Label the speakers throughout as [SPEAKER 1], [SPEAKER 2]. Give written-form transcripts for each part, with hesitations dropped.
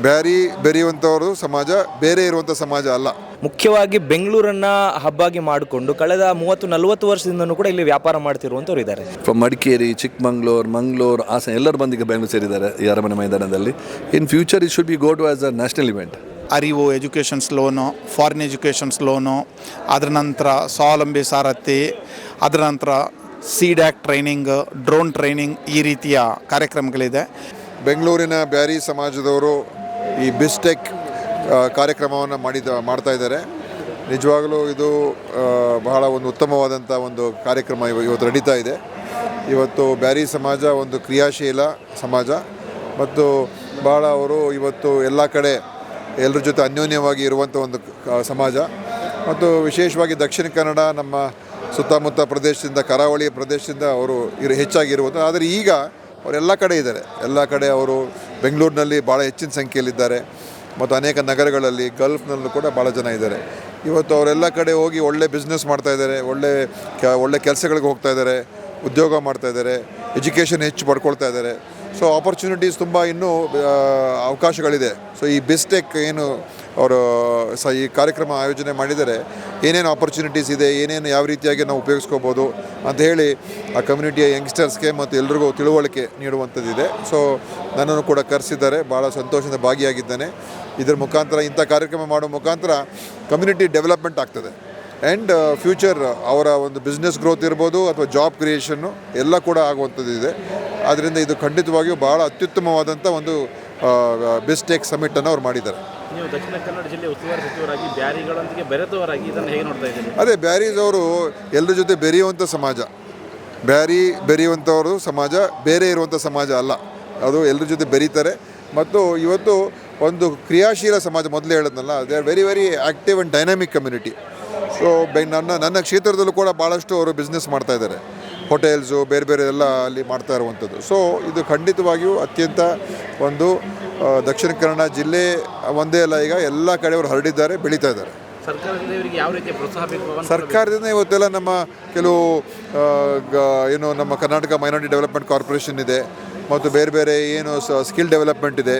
[SPEAKER 1] ಬ್ಯಾರಿ ಬೆರೆಯುವಂಥವರು ಸಮಾಜ, ಬೇರೆ ಇರುವಂಥ ಸಮಾಜ ಅಲ್ಲ.
[SPEAKER 2] ಮುಖ್ಯವಾಗಿ ಬೆಂಗಳೂರನ್ನು ಹಬ್ಬಾಗಿ ಮಾಡಿಕೊಂಡು ಕಳೆದ 30-40 ವರ್ಷದಿಂದನೂ ಕೂಡ ಇಲ್ಲಿ ವ್ಯಾಪಾರ ಮಾಡ್ತಿರುವಂಥವ್ರು ಇದ್ದಾರೆ.
[SPEAKER 3] ಫ್ರಮ್ ಮಡಿಕೇರಿ, ಚಿಕ್ಕಮಂಗ್ಳೂರು, ಮಂಗಳೂರು, ಹಾಸನ ಎಲ್ಲರೂ ಬಂದು ಈಗ ಬೆಂಗಳೂರು ಸೇರಿದ್ದಾರೆ ಈ ಅರಮನೆ ಮೈದಾನದಲ್ಲಿ. In future it should be go to as a national event.
[SPEAKER 4] Arivu educations loan, foreign educations loan, ಅದರ ನಂತರ ಸ್ವಾವಲಂಬಿ ಸಾರಥಿ, ಅದರ ನಂತರ ಸಿಡ್ಯಾಕ್ ಟ್ರೈನಿಂಗ್, ಡ್ರೋನ್ ಟ್ರೈನಿಂಗ್, ಈ ರೀತಿಯ ಕಾರ್ಯಕ್ರಮಗಳಿದೆ.
[SPEAKER 1] ಬೆಂಗಳೂರಿನ ಬ್ಯಾರಿ ಸಮಾಜದವರು ಈ ಬಿಸ್ಟೆಕ್ ಕಾರ್ಯಕ್ರಮವನ್ನು ಮಾಡ್ತಾ ಇದ್ದಾರೆ. ನಿಜವಾಗಲೂ ಇದು ಬಹಳ ಒಂದು ಉತ್ತಮವಾದಂಥ ಒಂದು ಕಾರ್ಯಕ್ರಮ ಇವತ್ತು ನಡೀತಾ ಇದೆ. ಇವತ್ತು ಬ್ಯಾರಿ ಸಮಾಜ ಒಂದು ಕ್ರಿಯಾಶೀಲ ಸಮಾಜ ಮತ್ತು ಬಹಳ ಅವರು ಇವತ್ತು ಎಲ್ಲ ಕಡೆ ಎಲ್ಲರ ಜೊತೆ ಅನ್ಯೋನ್ಯವಾಗಿ ಇರುವಂಥ ಒಂದು ಸಮಾಜ ಮತ್ತು ವಿಶೇಷವಾಗಿ ದಕ್ಷಿಣ ಕನ್ನಡ, ನಮ್ಮ ಸುತ್ತಮುತ್ತ ಪ್ರದೇಶದಿಂದ, ಕರಾವಳಿ ಪ್ರದೇಶದಿಂದ ಅವರು ಹೆಚ್ಚಾಗಿರುವಂಥ. ಆದರೆ ಈಗ ಅವರೆಲ್ಲ ಕಡೆ ಇದ್ದಾರೆ. ಎಲ್ಲ ಕಡೆ ಅವರು ಬೆಂಗಳೂರಿನಲ್ಲಿ ಭಾಳ ಹೆಚ್ಚಿನ ಸಂಖ್ಯೆಯಲ್ಲಿದ್ದಾರೆ ಮತ್ತು ಅನೇಕ ನಗರಗಳಲ್ಲಿ, ಗಲ್ಫ್ನಲ್ಲೂ ಕೂಡ ಭಾಳ ಜನ ಇದ್ದಾರೆ. ಇವತ್ತು ಅವರೆಲ್ಲ ಕಡೆ ಹೋಗಿ ಒಳ್ಳೆ ಬಿಸ್ನೆಸ್ ಮಾಡ್ತಾಯಿದ್ದಾರೆ, ಒಳ್ಳೆ ಕೆಲಸಗಳಿಗೆ ಹೋಗ್ತಾ ಇದ್ದಾರೆ, ಉದ್ಯೋಗ ಮಾಡ್ತಾಯಿದ್ದಾರೆ, ಎಜುಕೇಷನ್ ಹೆಚ್ಚು ಪಡ್ಕೊಳ್ತಾ ಇದ್ದಾರೆ. ಸೊ ಆಪರ್ಚುನಿಟೀಸ್ ತುಂಬ ಇನ್ನೂ ಅವಕಾಶಗಳಿದೆ. ಸೊ ಈ ಬಿಸ್ಟೆಕ್ ಏನು ಅವರು ಈ ಕಾರ್ಯಕ್ರಮ ಆಯೋಜನೆ ಮಾಡಿದರೆ ಏನೇನು ಆಪರ್ಚುನಿಟೀಸ್ ಇದೆ, ಏನೇನು ಯಾವ ರೀತಿಯಾಗಿ ನಾವು ಉಪಯೋಗಿಸ್ಕೋಬೋದು ಅಂತ ಹೇಳಿ ಆ ಕಮ್ಯುನಿಟಿಯ ಯಂಗ್ಸ್ಟರ್ಸ್ಗೆ ಮತ್ತು ಎಲ್ರಿಗೂ ತಿಳುವಳಿಕೆ ನೀಡುವಂಥದ್ದಿದೆ. ಸೊ ನನ್ನನ್ನು ಕೂಡ ಕರೆಸಿದ್ದಾರೆ, ಭಾಳ ಸಂತೋಷದಿಂದ ಭಾಗಿಯಾಗಿದ್ದೇನೆ. ಇದರ ಮುಖಾಂತರ, ಇಂಥ ಕಾರ್ಯಕ್ರಮ ಮಾಡೋ ಮುಖಾಂತರ ಕಮ್ಯುನಿಟಿ ಡೆವಲಪ್ಮೆಂಟ್ ಆಗ್ತದೆ ಆ್ಯಂಡ್ ಫ್ಯೂಚರ್ ಅವರ ಒಂದು ಬಿಸ್ನೆಸ್ ಗ್ರೋತ್ ಇರ್ಬೋದು ಅಥವಾ ಜಾಬ್ ಕ್ರಿಯೇಷನ್ನು ಎಲ್ಲ ಕೂಡ ಆಗುವಂಥದ್ದಿದೆ. ಆದ್ದರಿಂದ ಇದು ಖಂಡಿತವಾಗಿಯೂ ಭಾಳ ಅತ್ಯುತ್ತಮವಾದಂಥ ಒಂದು ಬಿಸ್ಟೆಕ್ ಸಮಿಟನ್ನು ಅವ್ರು ಮಾಡಿದ್ದಾರೆ.
[SPEAKER 5] ನೀವು ದಕ್ಷಿಣ ಕನ್ನಡ ಜಿಲ್ಲೆ ಉಸ್ತುವಾರಿ ಸಚಿವರಾಗಿ ಬ್ಯಾರಿಗಳೊಂದಿಗೆ ಬೆರೆತವರಾಗಿ ಇದನ್ನು ಹೇಗೆ ನೋಡ್ತಾ ಇದ್ದೀರಿ?
[SPEAKER 1] ಅದೇ ಬ್ಯಾರೀಸ್ ಅವರು ಎಲ್ಲರ ಜೊತೆ ಬೆರೆಯುವಂಥ ಸಮಾಜ. ಬ್ಯಾರಿ ಬೆರೆಯುವಂಥವರು ಸಮಾಜ, ಬೇರೆ ಇರುವಂಥ ಸಮಾಜ ಅಲ್ಲ. ಅದು ಎಲ್ಲರ ಜೊತೆ ಬೆರೀತಾರೆ ಮತ್ತು ಇವತ್ತು ಒಂದು ಕ್ರಿಯಾಶೀಲ ಸಮಾಜ. ಮೊದಲೇ ಹೇಳಿದ್ನಲ್ಲ, they are very very active and dynamic community. So ನನ್ನ ಕ್ಷೇತ್ರದಲ್ಲೂ ಕೂಡ ಭಾಳಷ್ಟು ಅವರು ಬಿಸ್ನೆಸ್ ಮಾಡ್ತಾಯಿದ್ದಾರೆ. ಹೋಟೆಲ್ಸು ಬೇರೆ ಬೇರೆ ಎಲ್ಲ ಅಲ್ಲಿ ಮಾಡ್ತಾ ಇರುವಂಥದ್ದು. ಸೊ ಇದು ಖಂಡಿತವಾಗಿಯೂ ಅತ್ಯಂತ ಒಂದು ದಕ್ಷಿಣ ಕನ್ನಡ ಜಿಲ್ಲೆ ಒಂದೇ ಅಲ್ಲ, ಈಗ ಎಲ್ಲ ಕಡೆ ಅವರು ಹರಡಿದ್ದಾರೆ, ಬೆಳೀತಾ ಇದ್ದಾರೆ.
[SPEAKER 5] ಸರ್ಕಾರದಿಂದ ಇವರಿಗೆ ಯಾವ ರೀತಿಯ ಪ್ರೋತ್ಸಾಹ ಬೇಕು?
[SPEAKER 1] ಸರ್ಕಾರದಿಂದ ಇವತ್ತೆಲ್ಲ ನಮ್ಮ ಕೆಲವು ಏನು ನಮ್ಮ ಕರ್ನಾಟಕ ಮೈನಾರಿಟಿ ಡೆವಲಪ್ಮೆಂಟ್ ಕಾರ್ಪೊರೇಷನ್ ಇದೆ ಮತ್ತು ಬೇರೆ ಬೇರೆ ಏನು ಸ್ಕಿಲ್ ಡೆವಲಪ್ಮೆಂಟ್ ಇದೆ,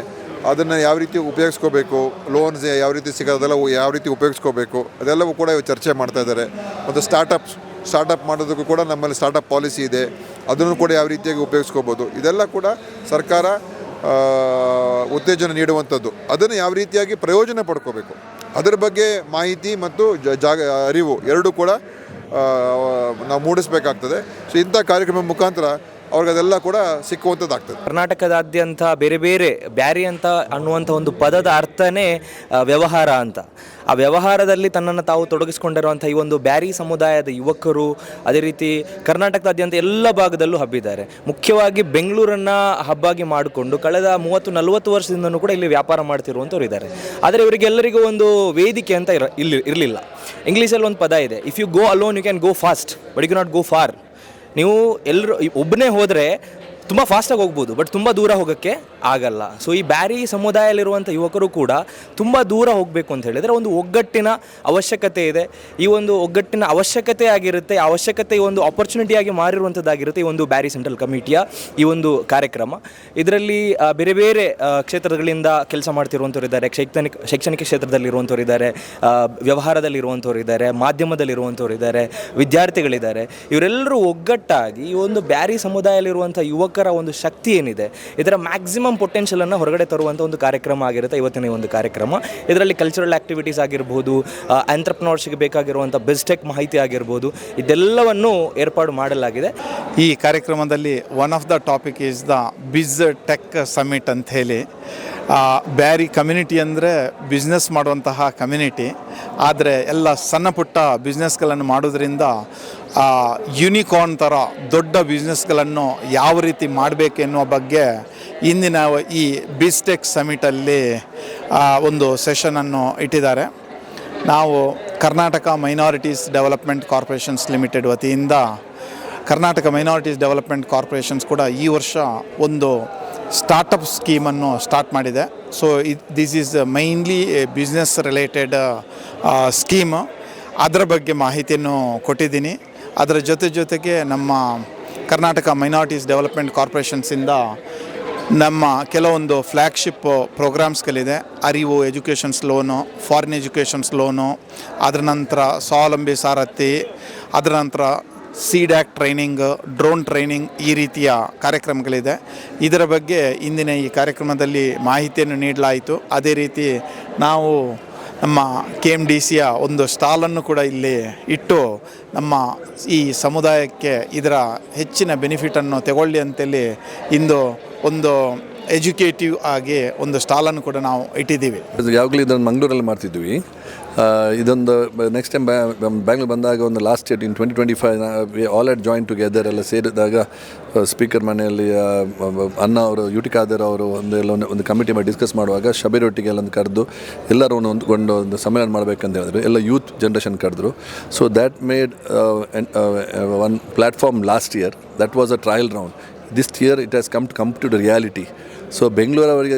[SPEAKER 1] ಅದನ್ನು ಯಾವ ರೀತಿ ಉಪಯೋಗಿಸ್ಕೋಬೇಕು, ಲೋನ್ಸ್ ಯಾವ ರೀತಿ ಸಿಗೋದೆಲ್ಲ ಯಾವ ರೀತಿ ಉಪಯೋಗಿಸ್ಕೋಬೇಕು, ಅದೆಲ್ಲವೂ ಕೂಡ ಚರ್ಚೆ ಮಾಡ್ತಾ ಇದ್ದಾರೆ. ಮತ್ತು ಸ್ಟಾರ್ಟಪ್ ಮಾಡೋದಕ್ಕೂ ಕೂಡ ನಮ್ಮಲ್ಲಿ ಸ್ಟಾರ್ಟಪ್ ಪಾಲಿಸಿ ಇದೆ, ಅದನ್ನು ಕೂಡ ಯಾವ ರೀತಿಯಾಗಿ ಉಪಯೋಗಿಸ್ಕೋಬೋದು, ಇದೆಲ್ಲ ಕೂಡ ಸರ್ಕಾರ ಉತ್ತೇಜನ ನೀಡುವಂಥದ್ದು. ಅದನ್ನು ಯಾವ ರೀತಿಯಾಗಿ ಪ್ರಯೋಜನ ಪಡ್ಕೋಬೇಕು, ಅದರ ಬಗ್ಗೆ ಮಾಹಿತಿ ಮತ್ತು ಅರಿವು ಎರಡೂ ಕೂಡ ನಾವು ಮೂಡಿಸಬೇಕಾಗ್ತದೆ. ಸೊ ಇಂಥ ಕಾರ್ಯಕ್ರಮ ಮುಖಾಂತರ ಅವ್ರಿಗದೆಲ್ಲ ಕೂಡ ಸಿಕ್ಕುವಂಥದ್ದಾಗ್ತದೆ.
[SPEAKER 2] ಕರ್ನಾಟಕದಾದ್ಯಂತ ಬೇರೆ ಬೇರೆ ಬ್ಯಾರಿ ಅಂತ ಅನ್ನುವಂಥ ಒಂದು ಪದದ ಅರ್ಥನೇ ವ್ಯವಹಾರ ಅಂತ. ಆ ವ್ಯವಹಾರದಲ್ಲಿ ತನ್ನನ್ನು ತಾವು ತೊಡಗಿಸ್ಕೊಂಡಿರುವಂಥ ಈ ಒಂದು ಬ್ಯಾರಿ ಸಮುದಾಯದ ಯುವಕರು ಅದೇ ರೀತಿ ಕರ್ನಾಟಕದಾದ್ಯಂತ ಎಲ್ಲ ಭಾಗದಲ್ಲೂ ಹಬ್ಬಿದ್ದಾರೆ. ಮುಖ್ಯವಾಗಿ ಬೆಂಗಳೂರನ್ನು ಹಬ್ಬಾಗಿ ಮಾಡಿಕೊಂಡು ಕಳೆದ 30-40 ವರ್ಷದಿಂದನೂ ಕೂಡ ಇಲ್ಲಿ ವ್ಯಾಪಾರ ಮಾಡ್ತಿರುವಂಥವ್ರು ಇದ್ದಾರೆ. ಆದರೆ ಇವರಿಗೆಲ್ಲರಿಗೂ ಒಂದು ವೇದಿಕೆ ಅಂತ ಇರಲಿಲ್ಲ. ಇಂಗ್ಲೀಷಲ್ಲಿ ಒಂದು ಪದ ಇದೆ, if you go alone you can go fast but you cannot go far. ನೀವು ಎಲ್ಲರೂ ಒಬ್ಬನೇ ಹೋದರೆ ತುಂಬ ಫಾಸ್ಟಾಗಿ ಹೋಗ್ಬೋದು, ಬಟ್ ತುಂಬ ದೂರ ಹೋಗೋಕ್ಕೆ ಆಗಲ್ಲ. ಸೊ ಈ ಬ್ಯಾರಿ ಸಮುದಾಯದಲ್ಲಿರುವಂಥ ಯುವಕರು ಕೂಡ ತುಂಬ ದೂರ ಹೋಗಬೇಕು ಅಂತ ಹೇಳಿದರೆ ಒಂದು ಒಗ್ಗಟ್ಟಿನ ಅವಶ್ಯಕತೆ ಇದೆ. ಈ ಒಂದು ಒಗ್ಗಟ್ಟಿನ ಅವಶ್ಯಕತೆ ಆಗಿರುತ್ತೆ, ಅವಶ್ಯಕತೆ ಈ ಒಂದು ಆಪರ್ಚುನಿಟಿಯಾಗಿ ಮಾರಿರುವಂಥದ್ದಾಗಿರುತ್ತೆ ಈ ಒಂದು ಬ್ಯಾರಿ ಸೆಂಟ್ರಲ್ ಕಮಿಟಿಯ ಈ ಒಂದು ಕಾರ್ಯಕ್ರಮ. ಇದರಲ್ಲಿ ಬೇರೆ ಬೇರೆ ಕ್ಷೇತ್ರಗಳಿಂದ ಕೆಲಸ ಮಾಡ್ತಿರುವಂಥವ್ರು ಇದ್ದಾರೆ, ಶೈಕ್ಷಣಿಕ ಕ್ಷೇತ್ರದಲ್ಲಿರುವಂಥವ್ರು ಇದ್ದಾರೆ, ವ್ಯವಹಾರದಲ್ಲಿರುವಂಥವ್ರು ಇದ್ದಾರೆ, ಮಾಧ್ಯಮದಲ್ಲಿರುವಂಥವ್ರು ಇದ್ದಾರೆ, ವಿದ್ಯಾರ್ಥಿಗಳಿದ್ದಾರೆ. ಇವರೆಲ್ಲರೂ ಒಗ್ಗಟ್ಟಾಗಿ ಈ ಒಂದು ಬ್ಯಾರಿ ಸಮುದಾಯದಲ್ಲಿರುವಂಥ ಯುವಕರ ಒಂದು ಶಕ್ತಿ ಏನಿದೆ, ಇದರ ಮ್ಯಾಕ್ಸಿಮಮ್ ಪೊಟೆನ್ಷಿಯಲನ್ನು ಹೊರಗಡೆ ತರುವಂಥ ಒಂದು ಕಾರ್ಯಕ್ರಮ ಆಗಿರುತ್ತೆ ಇವತ್ತಿನ ಒಂದು ಕಾರ್ಯಕ್ರಮ. ಇದರಲ್ಲಿ ಕಲ್ಚರಲ್ ಆ್ಯಕ್ಟಿವಿಟೀಸ್ ಆಗಿರ್ಬೋದು, ಆಂಟ್ರಪ್ರನರ್ಸ್ಗೆ ಬೇಕಾಗಿರುವಂಥ ಬಿಸ್ಟೆಕ್ ಮಾಹಿತಿ ಆಗಿರ್ಬೋದು, ಇದೆಲ್ಲವನ್ನು ಏರ್ಪಾಡು ಮಾಡಲಾಗಿದೆ.
[SPEAKER 4] ಈ ಕಾರ್ಯಕ್ರಮದಲ್ಲಿ one of the topic is the ಬಿಸ್ ಟೆಕ್ ಸಮಿಟ್ ಅಂತ ಹೇಳಿ. ಬ್ಯಾರಿ ಕಮ್ಯುನಿಟಿ ಅಂದರೆ ಬಿಸ್ನೆಸ್ ಮಾಡುವಂತಹ ಕಮ್ಯುನಿಟಿ, ಆದರೆ ಎಲ್ಲ ಸಣ್ಣ ಪುಟ್ಟ ಬಿಸ್ನೆಸ್ಗಳನ್ನು ಮಾಡೋದ್ರಿಂದ ಯೂನಿಕಾರ್ನ್ ಥರ ದೊಡ್ಡ ಬಿಸ್ನೆಸ್ಗಳನ್ನು ಯಾವ ರೀತಿ ಮಾಡಬೇಕೆನ್ನುವ ಬಗ್ಗೆ ಇಂದಿನ ಈ ಬಿಸ್ಟೆಕ್ ಸಮಿಟಲ್ಲಿ ಒಂದು ಸೆಷನನ್ನು ಇಟ್ಟಿದ್ದಾರೆ. ನಾವು Karnataka minorities development corporations limited ವತಿಯಿಂದ ಕರ್ನಾಟಕ ಮೈನಾರಿಟೀಸ್ ಡೆವಲಪ್ಮೆಂಟ್ ಕಾರ್ಪೊರೇಷನ್ಸ್ ಕೂಡ ಈ ವರ್ಷ ಒಂದು ಸ್ಟಾರ್ಟಪ್ ಸ್ಕೀಮನ್ನು ಸ್ಟಾರ್ಟ್ ಮಾಡಿದೆ. So this is mainly business related scheme. ಅದರ ಬಗ್ಗೆ ಮಾಹಿತಿಯನ್ನು ಕೊಟ್ಟಿದ್ದೀನಿ. ಅದರ ಜೊತೆಗೆ ನಮ್ಮ ಕರ್ನಾಟಕ ಮೈನಾರಿಟೀಸ್ ಡೆವಲಪ್ಮೆಂಟ್ ಕಾರ್ಪೊರೇಷನ್ಸಿಂದ ನಮ್ಮ ಕೆಲವೊಂದು ಫ್ಲ್ಯಾಗ್ಶಿಪ್ ಪ್ರೋಗ್ರಾಮ್ಸ್ಗಳಿದೆ. ಅರಿವು educations loan, foreign educations loan, ಅದರ ನಂತರ ಸ್ವಾವಲಂಬಿ ಸಾರಥಿ, ಅದರ ನಂತರ CDAC ಟ್ರೈನಿಂಗ್, ಡ್ರೋನ್ ಟ್ರೈನಿಂಗ್, ಈ ರೀತಿಯ ಕಾರ್ಯಕ್ರಮಗಳಿದೆ. ಇದರ ಬಗ್ಗೆ ಇಂದಿನ ಈ ಕಾರ್ಯಕ್ರಮದಲ್ಲಿ ಮಾಹಿತಿಯನ್ನು ನೀಡಲಾಯಿತು. ಅದೇ ರೀತಿ ನಾವು ನಮ್ಮ KMDCಯ ಒಂದು ಸ್ಟಾಲನ್ನು ಕೂಡ ಇಲ್ಲಿ ಇಟ್ಟು ನಮ್ಮ ಈ ಸಮುದಾಯಕ್ಕೆ ಇದರ ಹೆಚ್ಚಿನ ಬೆನಿಫಿಟನ್ನು ತಗೊಳ್ಳಿ ಅಂತೇಳಿ ಇಂದು ಒಂದು ಎಜುಕೇಟಿವ್ ಆಗಿ ಒಂದು ಸ್ಟಾಲನ್ನು ಕೂಡ ನಾವು ಇಟ್ಟಿದ್ದೀವಿ.
[SPEAKER 3] ಯಾವಾಗಲೂ ಇದನ್ನು ಮಂಗಳೂರಲ್ಲಿ ಮಾಡ್ತಿದ್ವಿ. ಇದೊಂದು ನೆಕ್ಸ್ಟ್ ಟೈಮ್ ಬ್ಯಾಂಗ್ಳೂರ್ ಬಂದಾಗ ಒಂದು ಲಾಸ್ಟ್ ಇಯರ್ ಇನ್ 2025 ಆಲ್ ಆಟ್ ಜಾಯಿನ್ ಟುಗೆದರ್ ಎಲ್ಲ ಸೇರಿದಾಗ ಸ್ಪೀಕರ್ ಮನೆಯಲ್ಲಿ ಅನ್ನ ಅವರು ಯುಟಿ ಖಾದರ್ ಅವರು ಒಂದು ಕಮಿಟಿ ಮಾಡಿ ಡಿಸ್ಕಸ್ ಮಾಡುವಾಗ ಶಬೀರ್ ಒಟ್ಟಿಗೆ ಎಲ್ಲ ಕರೆದು ಎಲ್ಲರೂ ಹೊಂದ್ಕೊಂಡು ಒಂದು ಸಮ್ಮೇಳನ ಮಾಡಬೇಕಂತ ಹೇಳಿದ್ರು. ಎಲ್ಲ ಯೂತ್ ಜನ್ರೇಷನ್ ಕರೆದ್ರು. So that made one platform last year. That was a trial round. This year it has come to the reality. So Bengaluru ಅವರಿಗೆ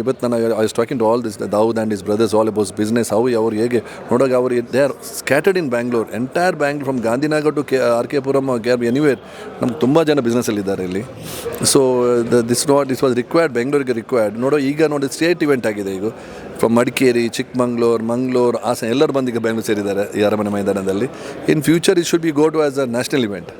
[SPEAKER 3] ಇವತ್ತು ನಾನು I was talking to all this Dawood and his brothers all about business how ಅವರು ಹೇಗೆ ನೋಡೋಕೆ ಅವರು they are scattered in Bangalore, entire Bangalore from Gandhinagar to RK Puram anywhere. ನಮ್ಗೆ ತುಂಬ ಜನ ಬಿಸ್ನೆಸ್ಸಲ್ಲಿದ್ದಾರೆ ಇಲ್ಲಿ. ಸೊ ದಿಸ್ ವಾಸ್ ರಿಕ್ವೈರ್ಡ್, ಬೆಂಗಳೂರಿಗೆ ರಿಕ್ವೈರ್ಡ್. ಈಗ ನೋಡಿ ಸ್ಟೇಟ್ ಇವೆಂಟ್ ಆಗಿದೆ. ಈಗ ಫ್ರಮ್ ಮಡಿಕೇರಿ, ಚಿಕ್ಕಮಂಗ್ಳೂರು, ಮಂಗಳೂರು, ಹಾಸನ ಎಲ್ಲರೂ ಬಂದು ಈಗ ಬೆಂಗಳೂರು ಸೇರಿದ್ದಾರೆ ಈ ಅರಮನೆ ಮೈದಾನದಲ್ಲಿ. In future it should be go to as a national event.